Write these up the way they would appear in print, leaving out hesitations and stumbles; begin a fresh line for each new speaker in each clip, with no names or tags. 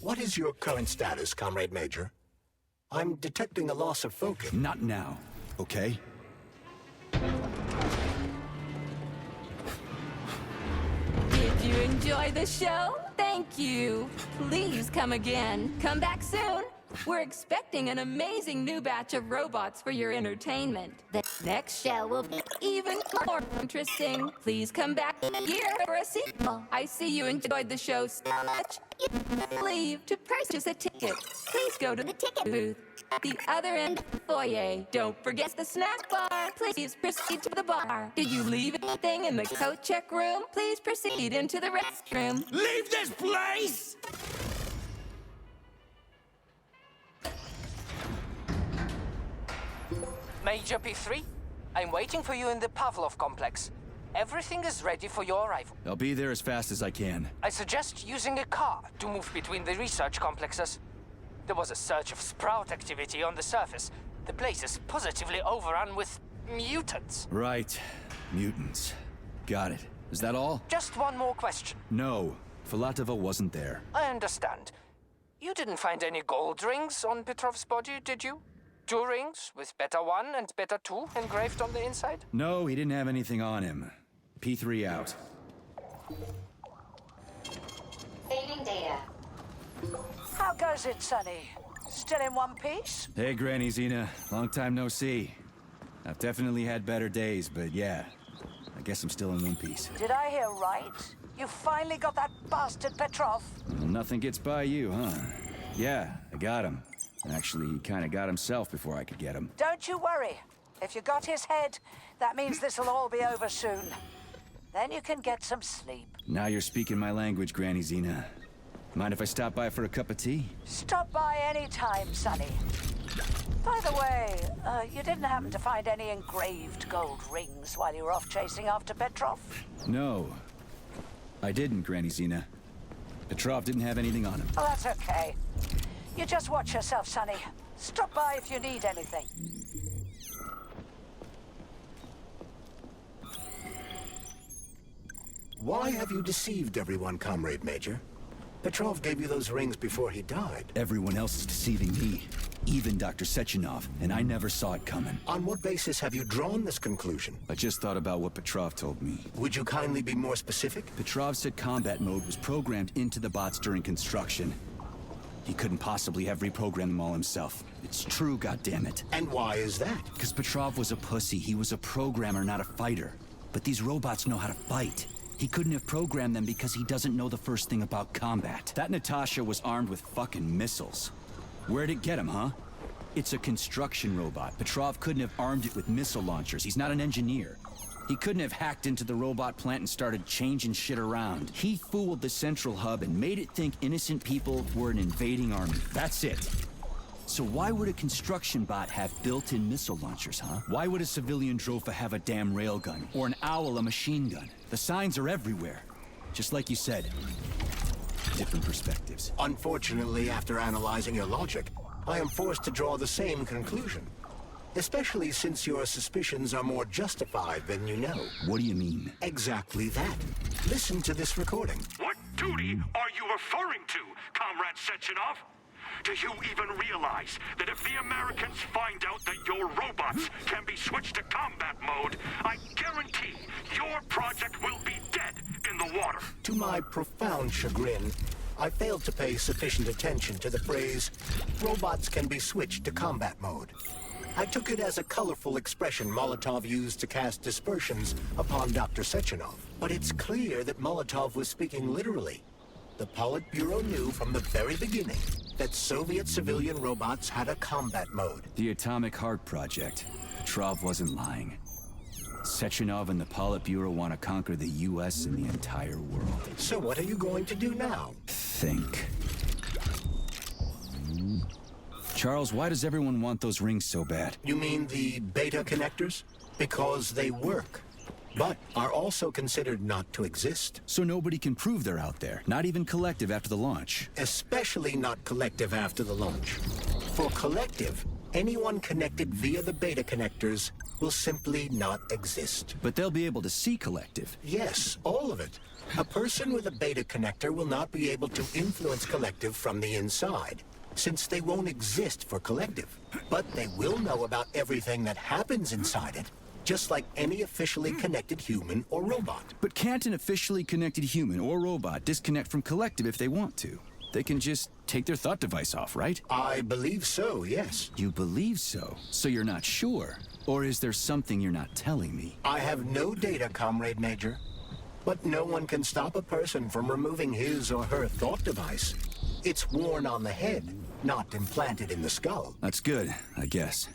What is your current status, Comrade Major? I'm detecting a loss of focus.
Not now, okay?
Did you enjoy the show? Thank you. Please come again. Come back soon. We're expecting an amazing new batch of robots for your entertainment. The next show will be even more interesting. Please come back here for a sequel. I see you enjoyed the show so much. You leave to purchase a ticket. Please go to the ticket booth at the other end of the foyer. Don't forget the snack bar. Please proceed to the bar. Did you leave anything in the coat check room? Please proceed into the restroom.
Leave this place!
Major P3, I'm waiting for you in the Pavlov complex. Everything is ready for your arrival.
I'll be there as fast as I can.
I suggest using a car to move between the research complexes. There was a surge of sprout activity on the surface. The place is positively overrun with mutants.
Right. Mutants. Got it. Is that all?
Just one more question.
No. Filatova wasn't there.
I understand. You didn't find any gold rings on Petrov's body, did you? 2 rings with pt1 and pt2 engraved on the inside?
No, he didn't have anything on him. P3 out.
Saving data.
How goes it, Sonny? Still in one piece?
Hey, Granny Zena. Long time no see. I've definitely had better days, but yeah. I guess I'm still in one piece.
Did I hear right? You finally got that bastard Petrov?
Well, nothing gets by you, huh? Yeah, I got him. Actually, he kind of got himself before I could get him.
Don't you worry. If you got his head, that means this'll all be over soon. Then you can get some sleep.
Now you're speaking my language, Granny Zena. Mind if I stop by for a cup of tea?
Stop by any time, Sonny. By the way, you didn't happen to find any engraved gold rings while you were off chasing after Petrov?
No. I didn't, Granny Zena. Petrov didn't have anything on him.
Oh, that's okay. You just watch yourself, Sonny. Stop by if you need anything.
Why have you deceived everyone, Comrade Major? Petrov gave you those rings before he died.
Everyone else is deceiving me. Even Dr. Sechenov, and I never saw it coming.
On what basis have you drawn this conclusion?
I just thought about what Petrov told me.
Would you kindly be more specific?
Petrov said combat mode was programmed into the bots during construction. He couldn't possibly have reprogrammed them all himself. It's true, goddammit.
And why is that?
Because Petrov was a pussy. He was a programmer, not a fighter. But these robots know how to fight. He couldn't have programmed them because he doesn't know the first thing about combat. That Natasha was armed with fucking missiles. Where'd it get him, huh? It's a construction robot. Petrov couldn't have armed it with missile launchers. He's not an engineer. He couldn't have hacked into the robot plant and started changing shit around. He fooled the central hub and made it think innocent people were an invading army. That's it. So why would a construction bot have built-in missile launchers, huh? Why would a civilian Drofa have a damn railgun? Or an owl a machine gun? The signs are everywhere. Just like you said. Different perspectives.
Unfortunately, after analyzing your logic, I am forced to draw the same conclusion. Especially since your suspicions are more justified than you know.
What do you mean?
Exactly that. Listen to this recording.
What duty are you referring to, Comrade Sechenov? Do you even realize that if the Americans find out that your robots can be switched to combat mode, I guarantee your project will be dead in the water?
To my profound chagrin, I failed to pay sufficient attention to the phrase, robots can be switched to combat mode. I took it as a colorful expression Molotov used to cast dispersions upon Dr. Sechenov. But it's clear that Molotov was speaking literally. The Politburo knew from the very beginning that Soviet civilian robots had a combat mode.
The Atomic Heart Project. Petrov wasn't lying. Sechenov and the Politburo want to conquer the U.S. and the entire world.
So what are you going to do now?
Think. Charles, why does everyone want those rings so bad?
You mean the beta connectors? Because they work, but are also considered not to exist.
So nobody can prove they're out there, not even Collective after the launch.
Especially not Collective after the launch. For Collective, Anyone connected via the beta connectors will simply not exist.
But they'll be able to see Collective.
Yes, all of it. A person with a beta connector will not be able to influence Collective from the inside, since they won't exist for Collective. But they will know about everything that happens inside it, just like any officially connected human or robot.
But can't an officially connected human or robot disconnect from Collective if they want to? They can just take their thought device off, right?
I believe so, yes.
You believe so? So you're not sure? Or is there something you're not telling me?
I have no data, Comrade Major. But no one can stop a person from removing his or her thought device. It's worn on the head, not implanted in the skull.
That's good, I guess.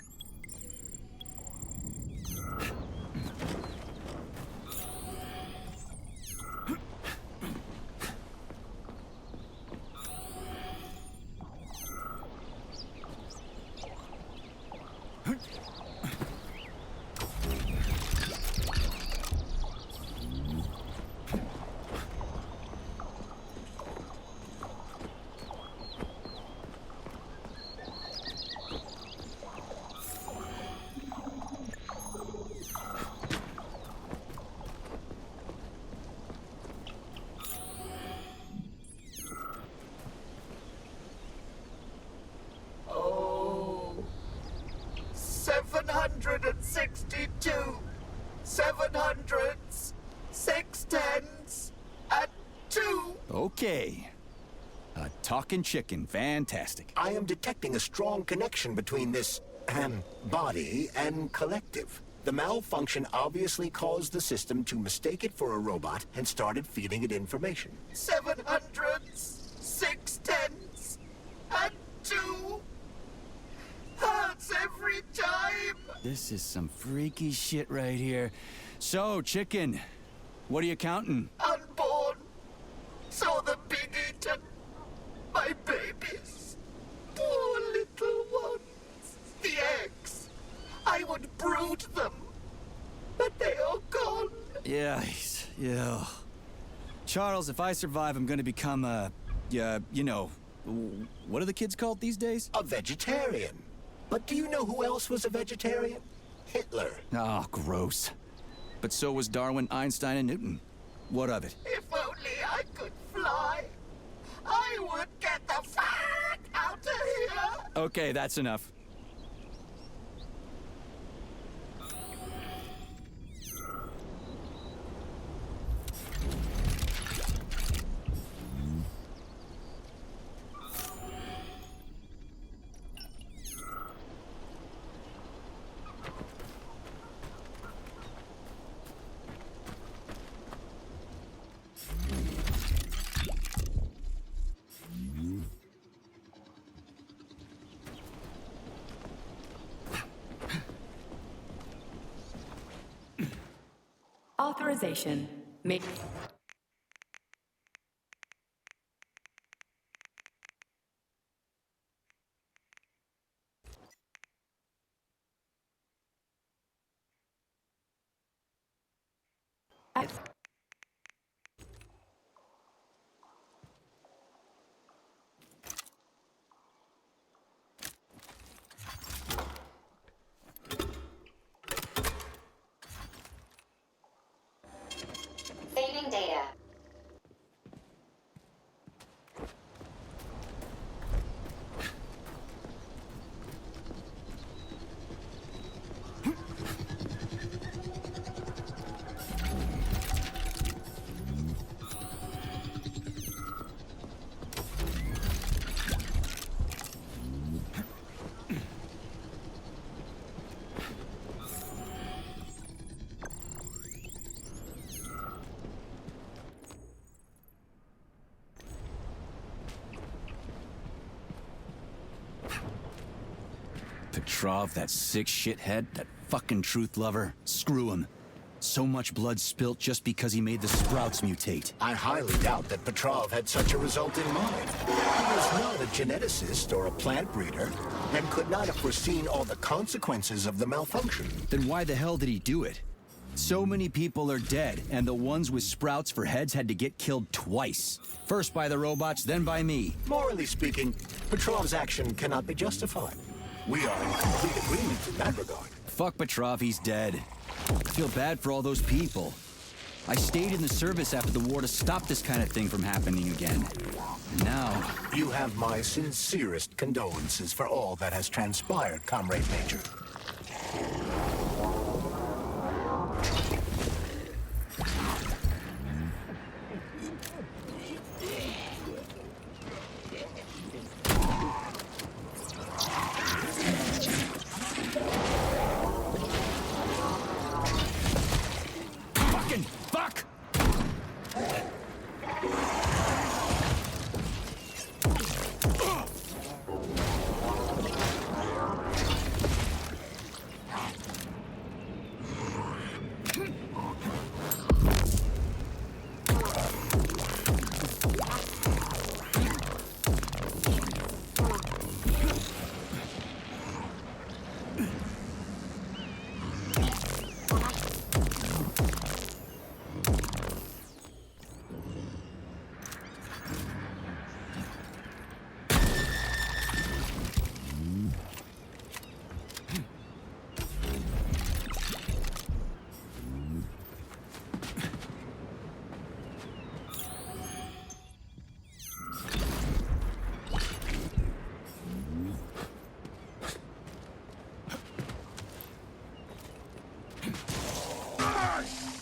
Oh, 762, 700s, 610s, and 2.
Okay. A talking chicken, fantastic.
I am detecting a strong connection between this, body and Collective. The malfunction obviously caused the system to mistake it for a robot and started feeding it information. 700s, 610s, and 2. Hurts every time.
This is some freaky shit right here. So, chicken, what are you counting?
Unborn. Saw them being eaten. My babies. Poor little ones. The eggs. I would brood them. But they are gone.
Yeah. Charles, if I survive, I'm gonna become a, you know, what are the kids called these days?
A vegetarian. But do you know who else was a vegetarian? Hitler.
Oh, gross. But so was Darwin, Einstein, and Newton. What of it?
If only I could fly, I would get the fuck out of here.
Okay, that's enough.
Authorization. Make.
Saving data.
Petrov, that sick shithead, that fucking truth lover. Screw him. So much blood spilt just because he made the sprouts mutate.
I highly doubt that Petrov had such a result in mind. He was not a geneticist or a plant breeder, and could not have foreseen all the consequences of the malfunction.
Then why the hell did he do it? So many people are dead, and the ones with sprouts for heads had to get killed twice. First by the robots, then by me.
Morally speaking, Petrov's action cannot be justified. We are in complete agreement in that regard.
Fuck Petrov, he's dead. I feel bad for all those people. I stayed in the service after the war to stop this kind of thing from happening again. And now...
You have my sincerest condolences for all that has transpired, Comrade Major.
Fuck!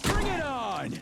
Bring it on!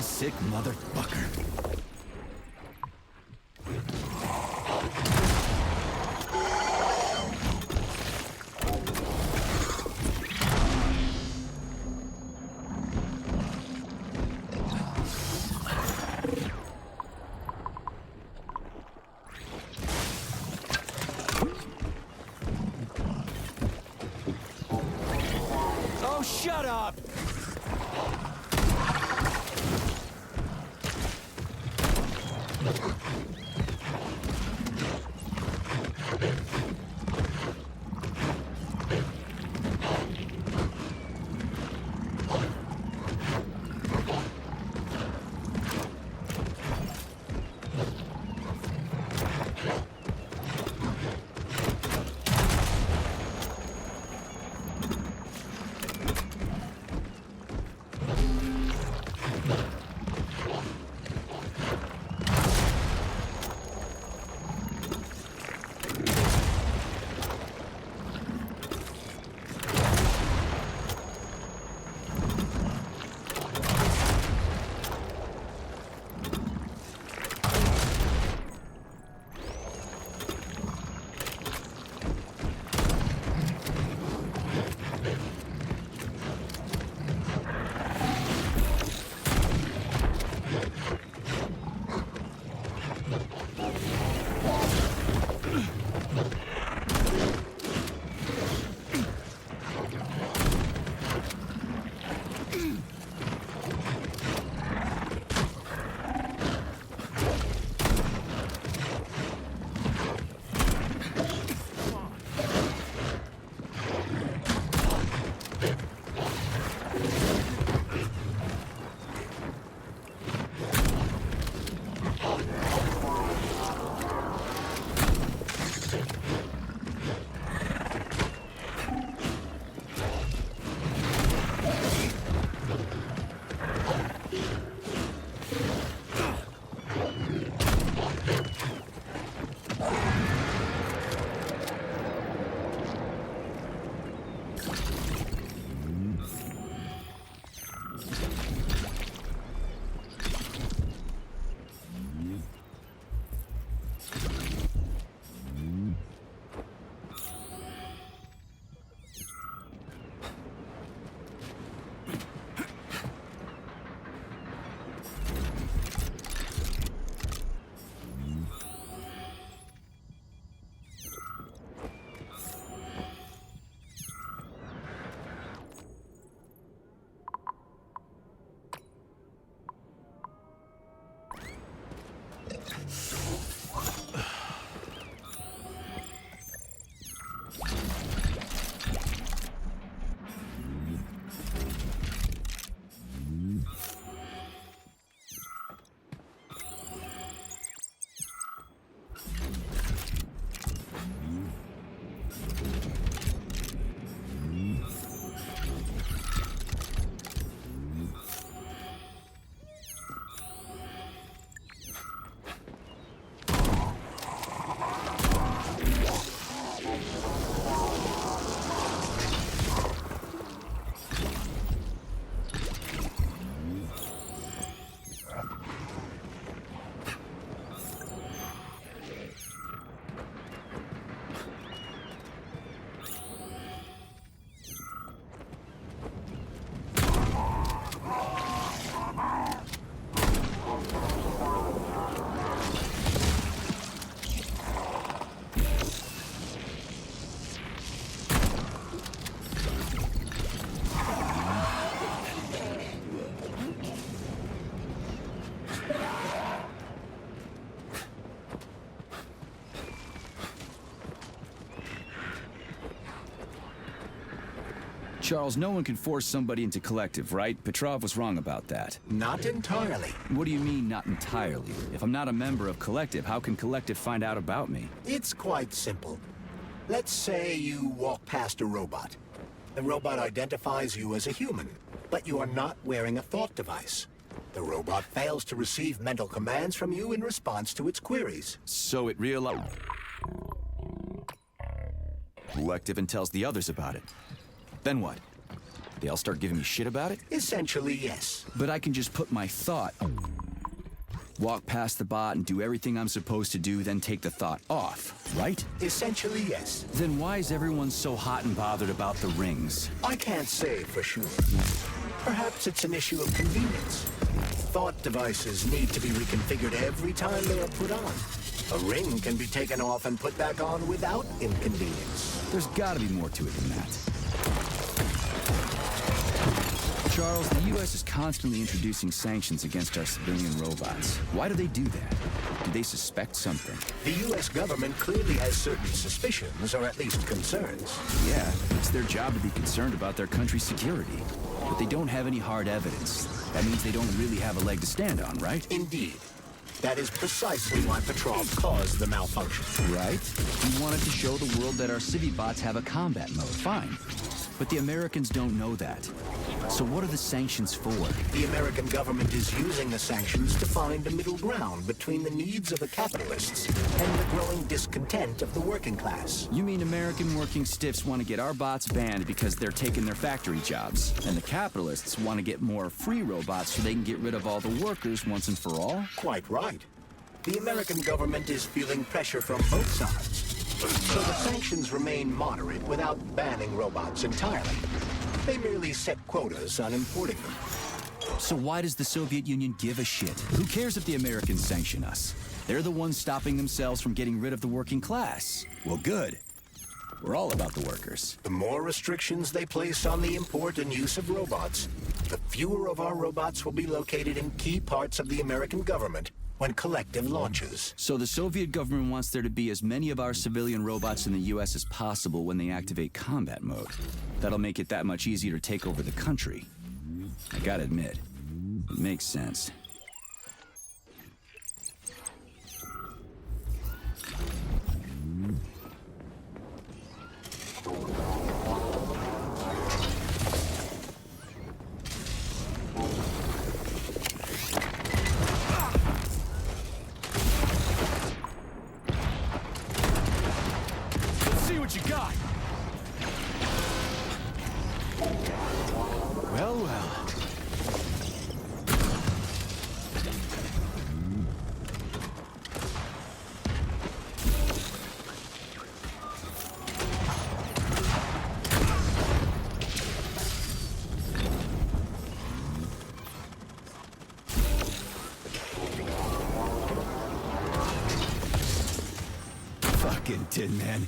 Sick motherfucker. Oh, shut up! Charles, no one can force somebody into Collective, right? Petrov was wrong about that.
Not entirely.
What do you mean, not entirely? If I'm not a member of Collective, how can Collective find out about me?
It's quite simple. Let's say you walk past a robot. The robot identifies you as a human, but you are not wearing a thought device. The robot fails to receive mental commands from you in response to its queries.
So it realizes Collective and tells the others about it. Then what? They all start giving me shit about it?
Essentially, yes.
But I can just put my thought, walk past the bot and do everything I'm supposed to do, then take the thought off, right?
Essentially, yes.
Then why is everyone so hot and bothered about the rings?
I can't say for sure. Perhaps it's an issue of convenience. Thought devices need to be reconfigured every time they are put on. A ring can be taken off and put back on without inconvenience.
There's gotta be more to it than that. Charles, the U.S. is constantly introducing sanctions against our civilian robots. Why do they do that? Do they suspect something?
The U.S. government clearly has certain suspicions, or at least concerns.
Yeah, it's their job to be concerned about their country's security. But they don't have any hard evidence. That means they don't really have a leg to stand on, right?
Indeed. That is precisely why Petrov caused the malfunction.
Right? We wanted to show the world that our city bots have a combat mode. Fine. But the Americans don't know that. So what are the sanctions for?
The American government is using the sanctions to find a middle ground between the needs of the capitalists and the growing discontent of the working class.
You mean American working stiffs want to get our bots banned because they're taking their factory jobs, and the capitalists want to get more free robots so they can get rid of all the workers once and for all?
Quite right. The American government is feeling pressure from both sides. So the sanctions remain moderate without banning robots entirely. They merely set quotas on importing them.
So why does the Soviet Union give a shit? Who cares if the Americans sanction us? They're the ones stopping themselves from getting rid of the working class. Well, good. We're all about the workers.
The more restrictions they place on the import and use of robots, the fewer of our robots will be located in key parts of the American government when Collective launches.
So the Soviet government wants there to be as many of our civilian robots in the U.S. as possible when they activate combat mode. That'll make it that much easier to take over the country. I gotta admit, it makes sense. What you got? Well, well. Fucking Tin Man.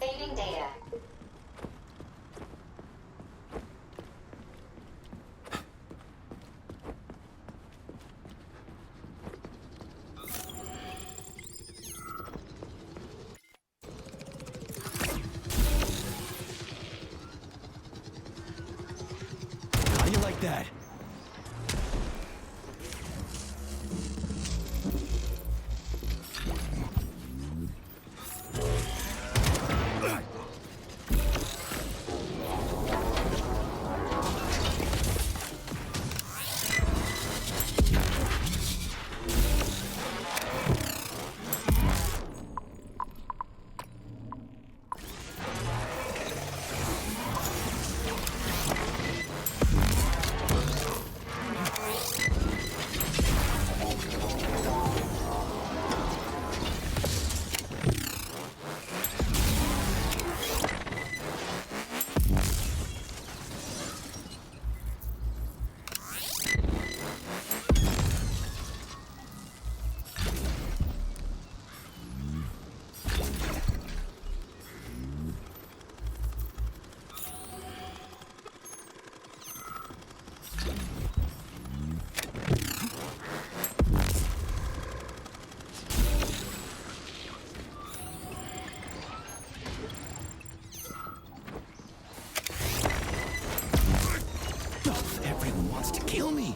Saving data.
How you like that? Everyone wants to kill me.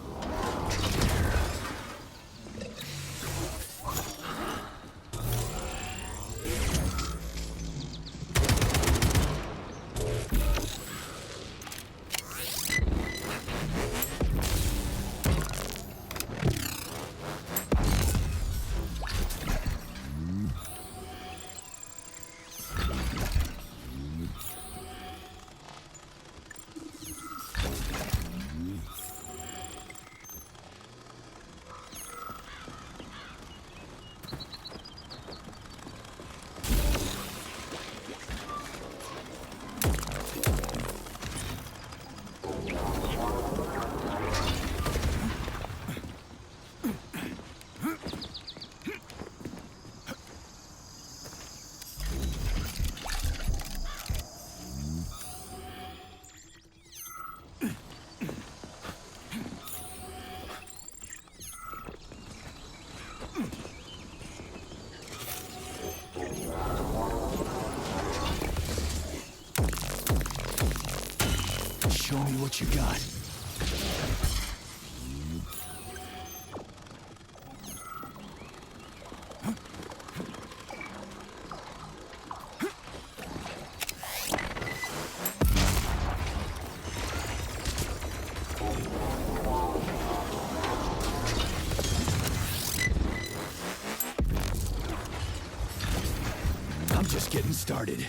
Show me what you got. I'm just getting started.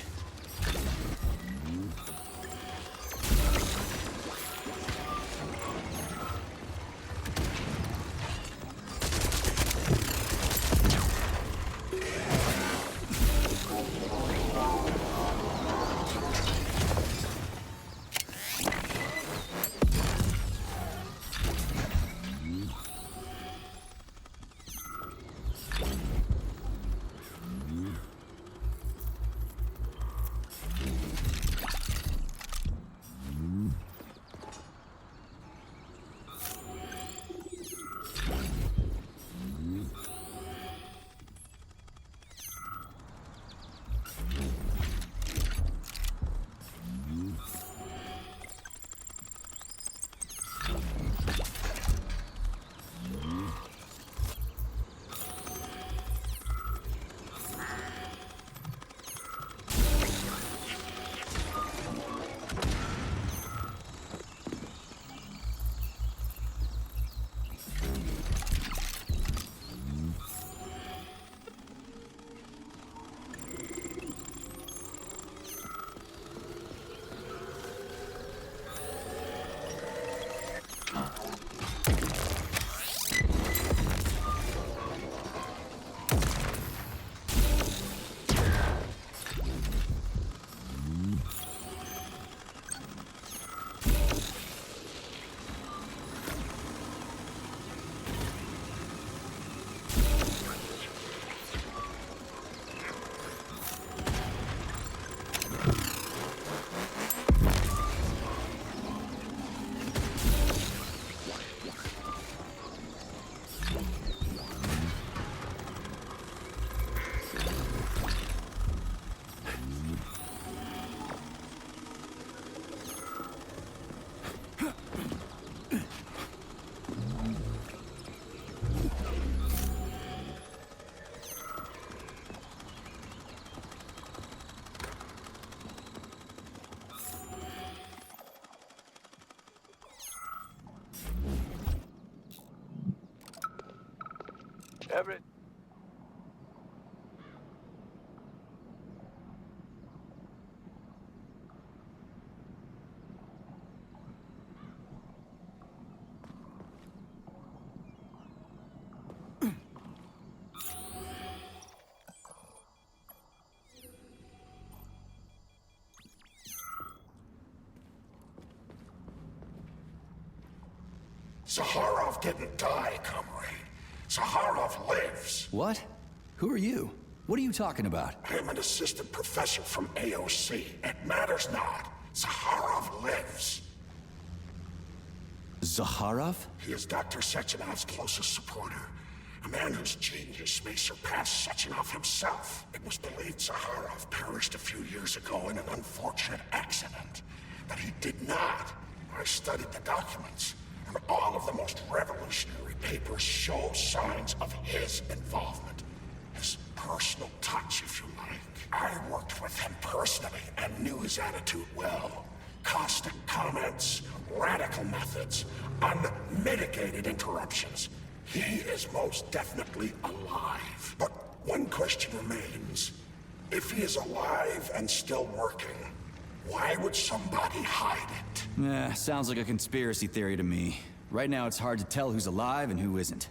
Every...
Zaharov didn't die, comrade. Zaharov lives.
What? Who are you? What are you talking about?
I'm an assistant professor from AOC. It matters not. Zaharov lives.
Zaharov?
He is Dr. Sechenov's closest supporter. A man whose genius may surpass Sechenov himself. It was believed Zaharov perished a few years ago in an unfortunate accident. But he did not. I studied the documents, and all of the most revolutionary papers show signs of his involvement. His personal touch, if you like. I worked with him personally and knew his attitude well. Caustic comments, radical methods, unmitigated interruptions. He is most definitely alive. But one question remains. If he is alive and still working, why would somebody hide it?
Sounds like a conspiracy theory to me. Right now it's hard to tell who's alive and who isn't.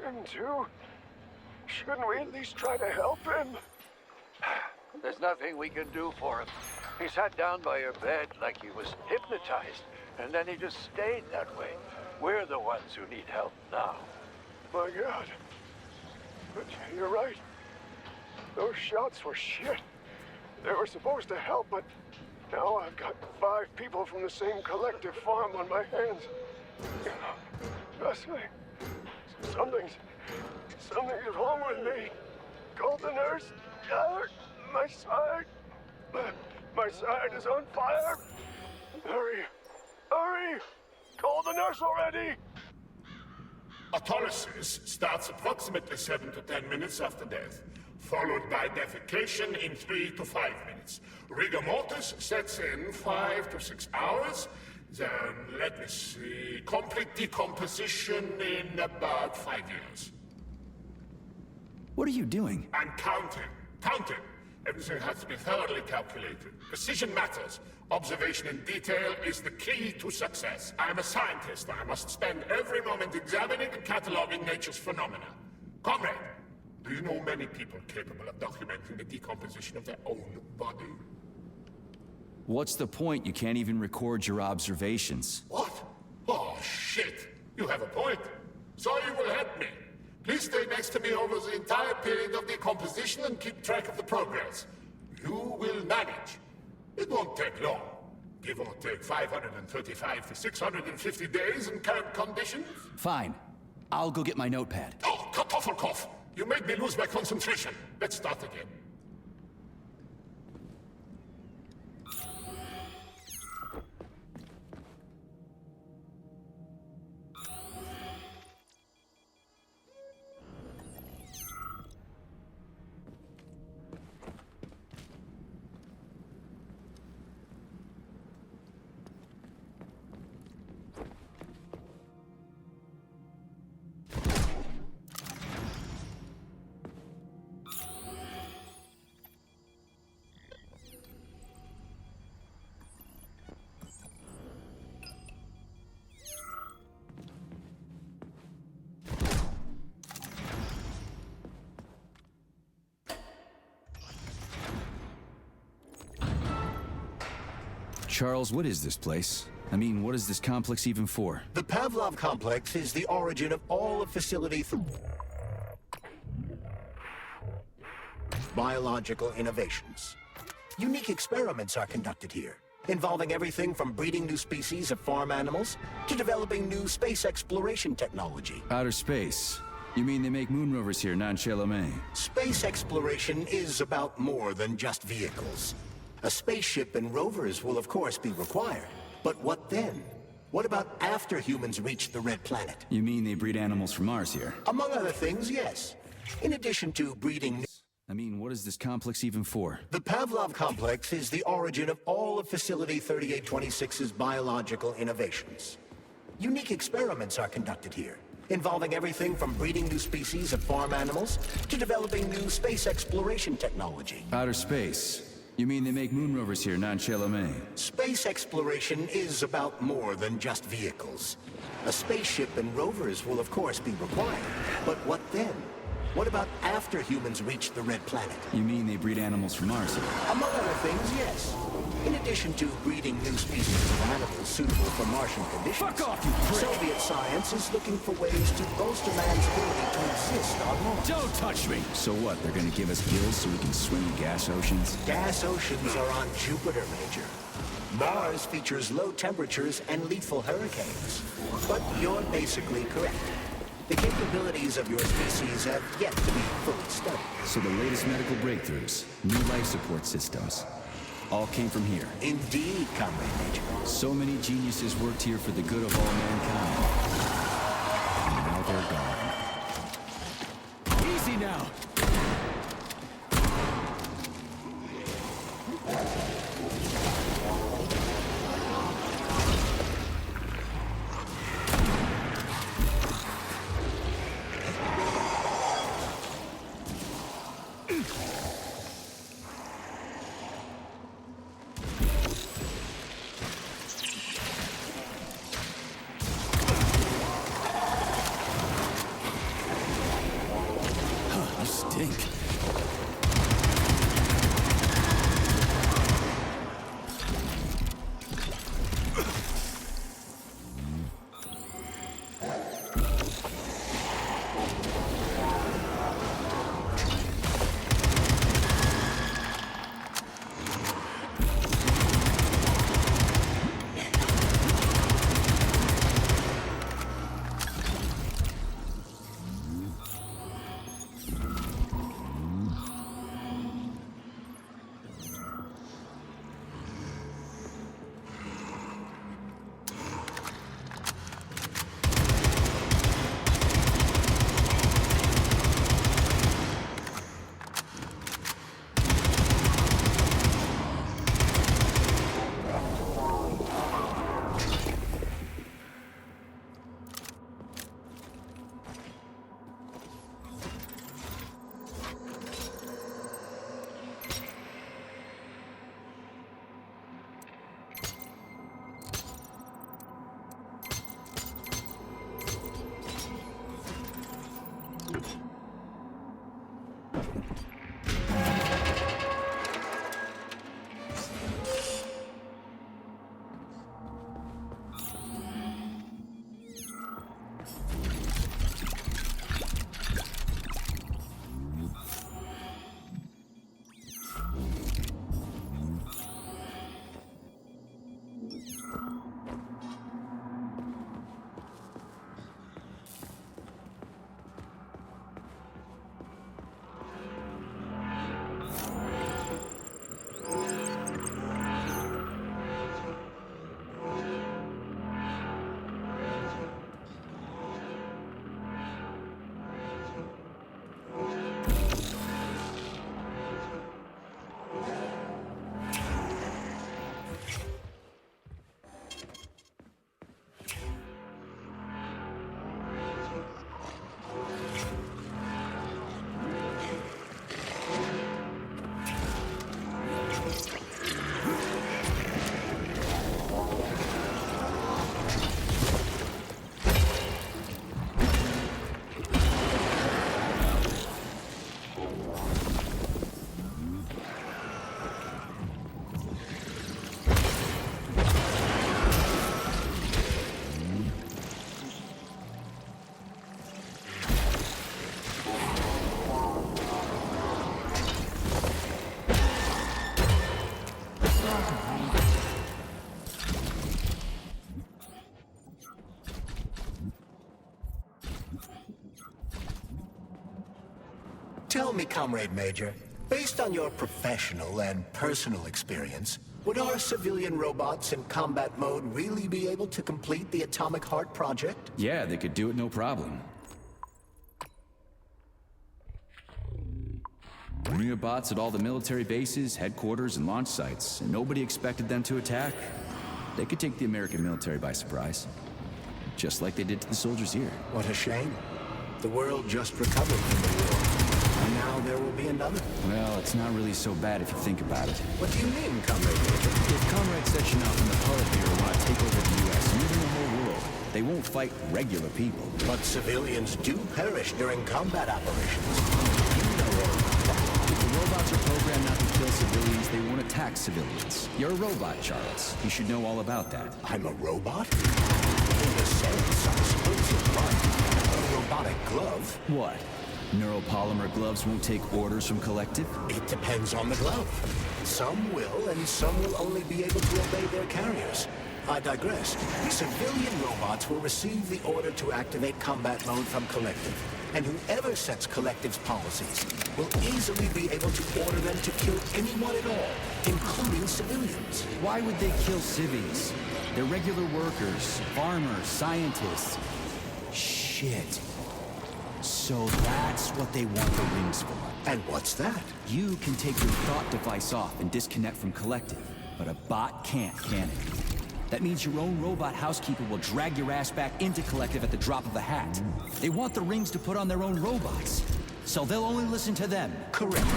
Him too? Shouldn't we at least try to help him? There's nothing we can do for him. He sat down by your bed like he was hypnotized, and then he just stayed that way. We're the ones who need help now. My God. But you're right. Those shots were shit. They were supposed to help, but now I've got 5 people from the same collective farm on my hands. Trust me. Something's wrong with me. Call the nurse. My side. My side is on fire. Hurry. Hurry. Call the nurse already.
Autolysis starts approximately 7 to 10 minutes after death, followed by defecation in 3 to 5 minutes. Rigor mortis sets in 5 to 6 hours. Then, let me see, complete decomposition in about 5 years.
What are you doing?
I'm counting. Counting. Everything has to be thoroughly calculated. Precision matters. Observation in detail is the key to success. I'm a scientist. I must spend every moment examining and cataloging nature's phenomena. Comrade, do you know many people capable of documenting the decomposition of their own body?
What's the point? You can't even record your observations.
What? Oh, shit. You have a point. So you will help me. Please stay next to me over the entire period of decomposition and keep track of the progress. You will manage. It won't take long. Give or take 535 to 650 days in current conditions.
Fine. I'll go get my notepad.
Oh, Kartoffelkopf! You made me lose my concentration. Let's start again.
Charles, what is this place? I mean, what is this complex even for?
The Pavlov complex is the origin of all the facility biological innovations. Unique experiments are conducted here, involving everything from breeding new species of farm animals to developing new space exploration technology.
Outer space? You mean they make moon rovers here, non-Chelomé?
Space exploration is about more than just vehicles. A spaceship and rovers will of course be required. But what then? What about after humans reach the Red Planet?
You mean they breed animals from Mars here?
Among other things, yes. In addition to breeding...
I mean, what is this complex even for?
The Pavlov complex is the origin of all of Facility 3826's biological innovations. Unique experiments are conducted here, involving everything from breeding new species of farm animals to developing new space exploration technology.
Outer space? You mean they make moon rovers here, non-Chelomé?
Space exploration is about more than just vehicles. A spaceship and rovers will of course be required. But what then? What about after humans reach the Red Planet?
You mean they breed animals from Mars here?
Among other things, yes. In addition to breeding new species of animals suitable for Martian conditions,
Fuck off, you prick!
Soviet science is looking for ways to bolster man's ability to exist on Mars.
Don't touch me! So what, they're gonna give us gills so we can swim in gas oceans?
Gas oceans are on Jupiter, Major. Mars features low temperatures and lethal hurricanes. But you're basically correct. The capabilities of your species have yet to be fully studied.
So the latest medical breakthroughs, new life support systems, all came from here.
Indeed, Comrade Major.
So many geniuses worked here for the good of all mankind. And now they're gone. Easy now!
Tell me, Comrade Major, based on your professional and personal experience, would our civilian robots in combat mode really be able to complete the Atomic Heart project?
Yeah, they could do it no problem. We have bots at all the military bases, headquarters, and launch sites, and nobody expected them to attack. They could take the American military by surprise. Just like they did to the soldiers here.
What a shame. The world just recovered from the war. And now there will be another.
Well, it's not really so bad if you think about it.
What do you mean, Comrade Major?
If Comrade Sechenov and the Politburo want to take over the U.S. and even the whole world, they won't fight regular people.
But civilians do perish during combat operations.
If the robots are programmed not to kill civilians, they won't attack civilians. You're a robot, Charles. You should know all about that.
I'm a robot? In a sense, I suppose you're right. A robotic glove?
What? Neuropolymer gloves won't take orders from Collective?
It depends on the glove. Some will, and some will only be able to obey their carriers. I digress. Civilian robots will receive the order to activate combat mode from Collective. And whoever sets Collective's policies will easily be able to order them to kill anyone at all, including civilians.
Why would they kill civvies? They're regular workers, farmers, scientists. Shit. So that's what they want the rings for.
And what's that?
You can take your thought device off and disconnect from Collective, but a bot can't, can it? That means your own robot housekeeper will drag your ass back into Collective at the drop of a hat. They want the rings to put on their own robots, so they'll only listen to them.
Correct.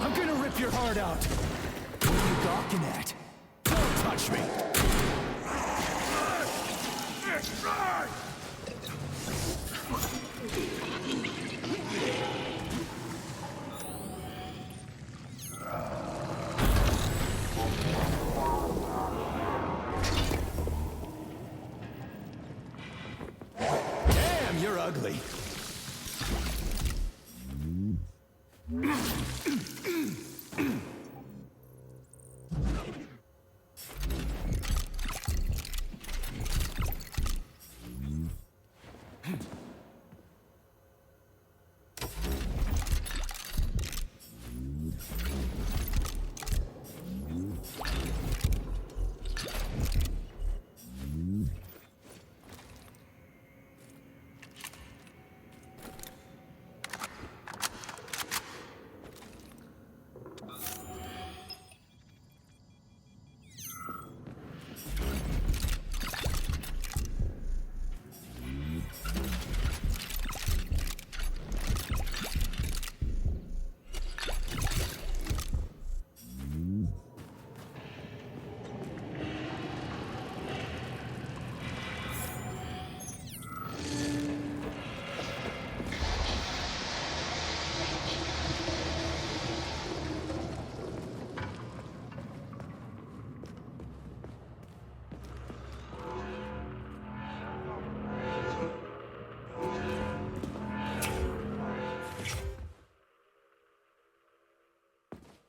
I'm gonna rip your heart out. What are you gawking at? Don't touch me! Damn, you're ugly.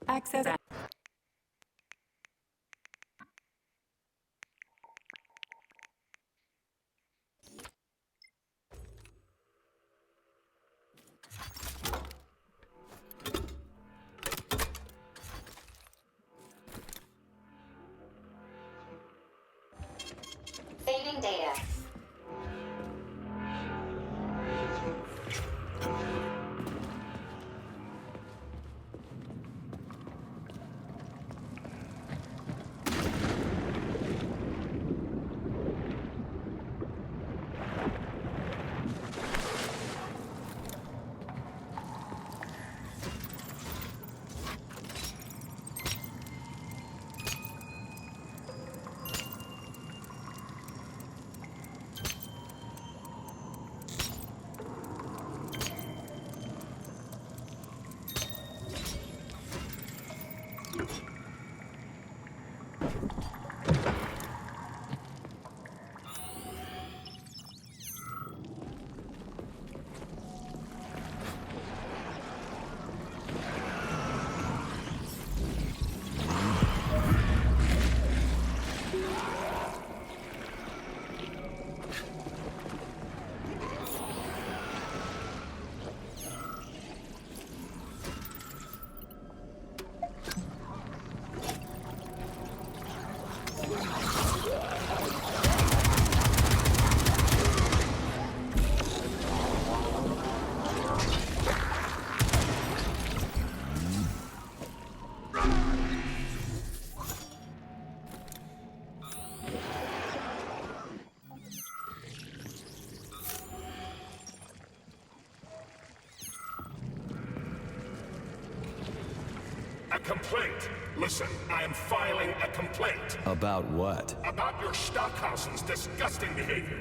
Access.
Saving data.
complaint. Listen, I am filing a complaint.
About what?
About your Stockhausen's disgusting behavior.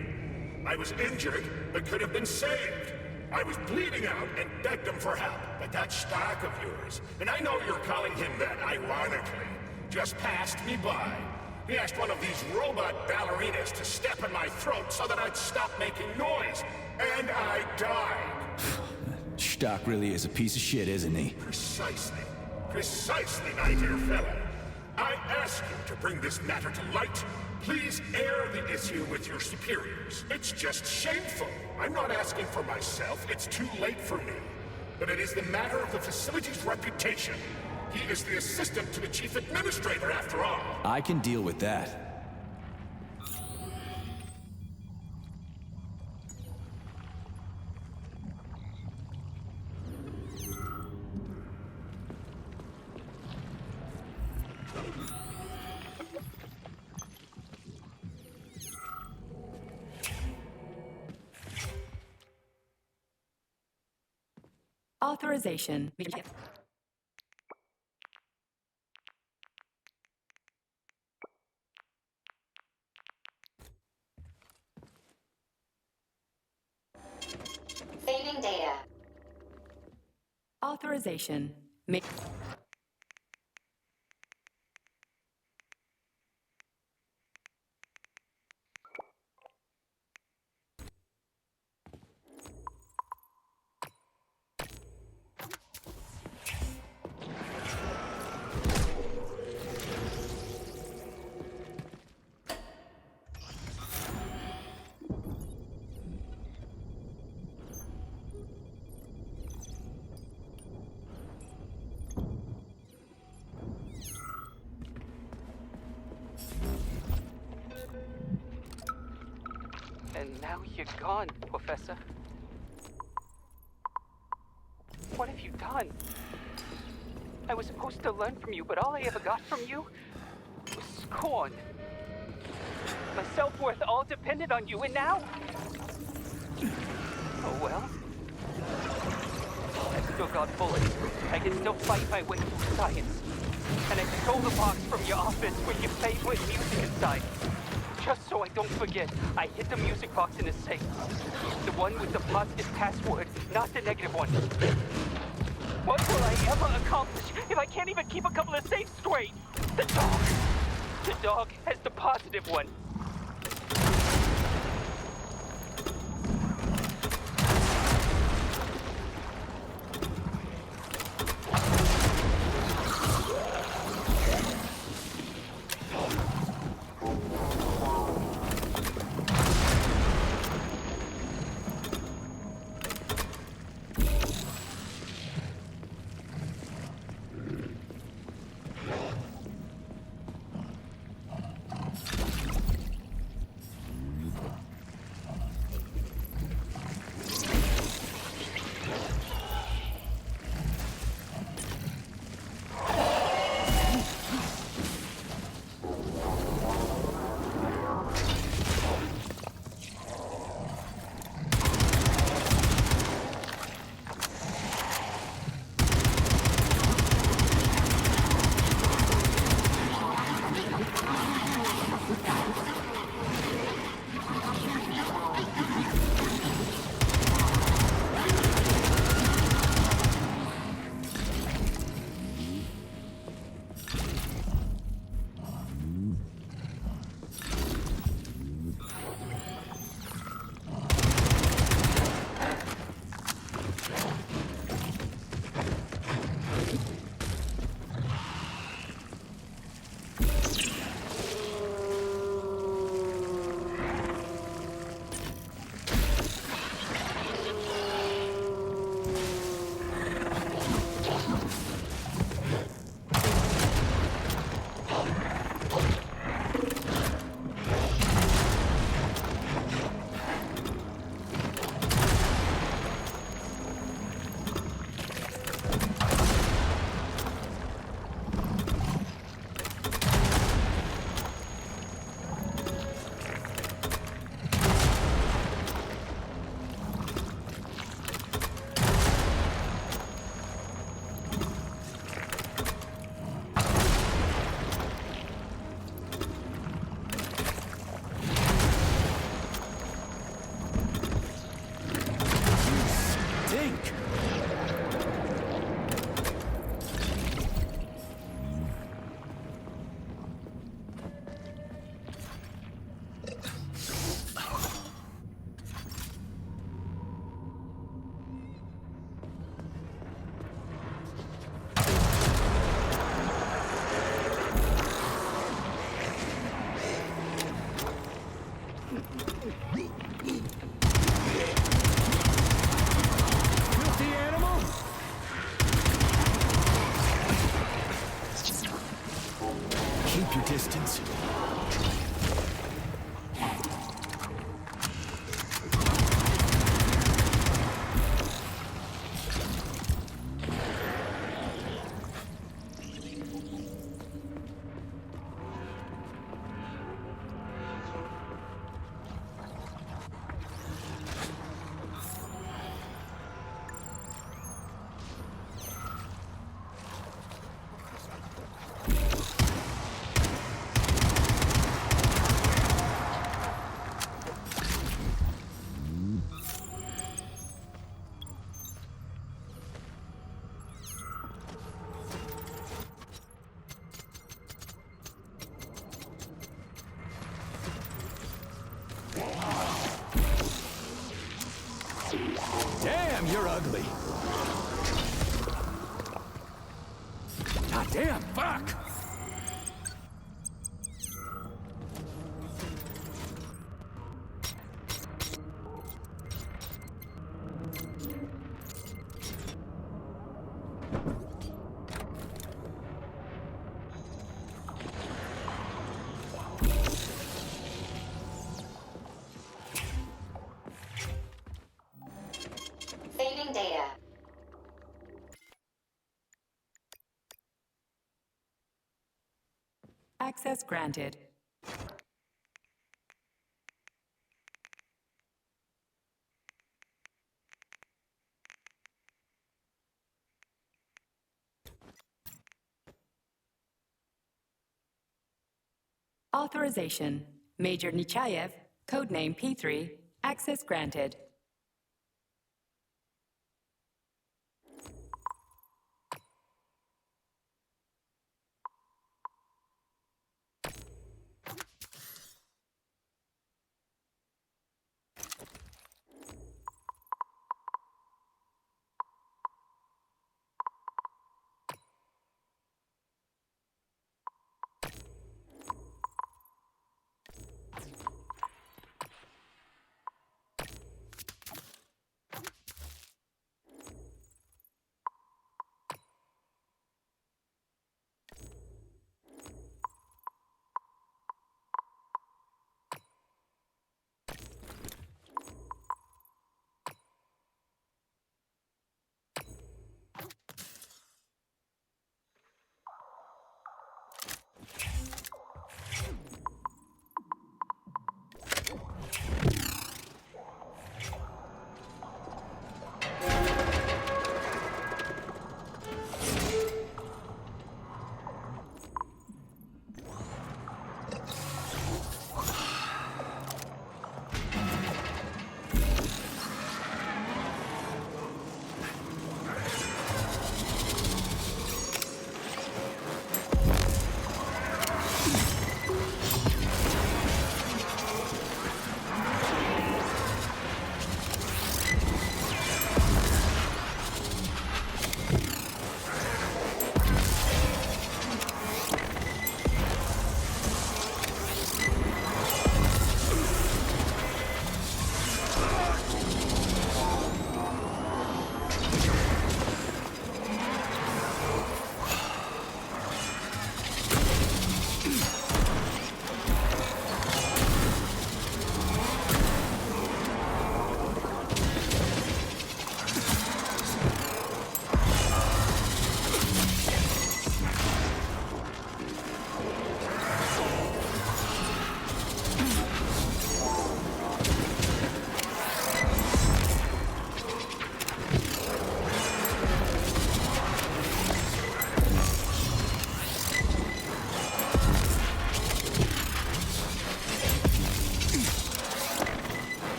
I was injured, but could have been saved. I was bleeding out and begged him for help. But that Stock of yours, and I know you're calling him that ironically, just passed me by. He asked one of these robot ballerinas to step in my throat so that I'd stop making noise. And I died.
Stock really is a piece of shit, isn't he?
Precisely. Precisely, my dear fellow. I ask you to bring this matter to light. Please air the issue with your superiors. It's just shameful. I'm not asking for myself. It's too late for me. But it is the matter of the facility's reputation. He is the assistant to the chief administrator, after all.
I can deal with that.
Authorization.
Saving data.
Authorization.
And now you're gone, Professor. What have you done? I was supposed to learn from you, but all I ever got from you was scorn. My self-worth all depended on you, and now... Oh well. I still got bullets. I can still fight my way through science. And I stole the box from your office with your favorite music inside. Just so I don't forget, I hid the music box in the safe. The one with the positive password, not the negative one. What will I ever accomplish if I can't even keep a couple of safes straight? The dog! The dog has the positive one.
Bastards! Damn, you're ugly. God damn, fuck!
Saving data.
Access granted. Authorization. Major Nechayev, codename P3, access granted.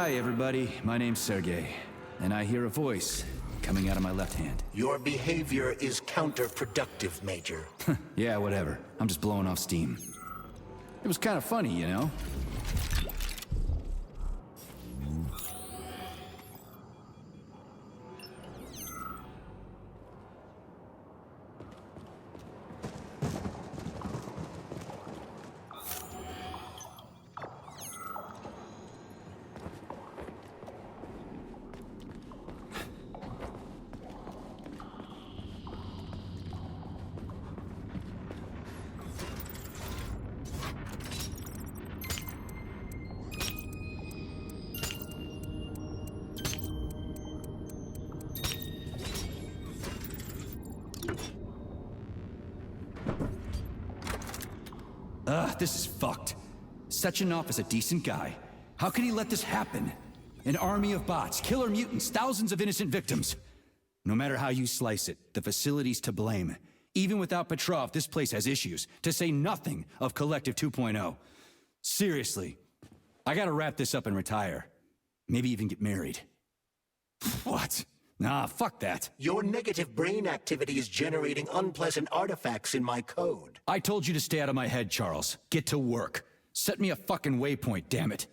Hi, everybody. My name's Sergey, and I hear a voice coming out of my left hand.
Your behavior is counterproductive, Major.
Yeah, whatever. I'm just blowing off steam. It was kind of funny, you know? This is fucked. Sechenov is a decent guy. How could he let this happen? An army of bots, killer mutants, thousands of innocent victims. No matter how you slice it, the facility's to blame. Even without Petrov, this place has issues, to say nothing of Collective 2.0. Seriously, I gotta wrap this up and retire. Maybe even get married. What? Nah, fuck that.
Your negative brain activity is generating unpleasant artifacts in my code.
I told you to stay out of my head, Charles. Get to work. Set me a fucking waypoint, damn it.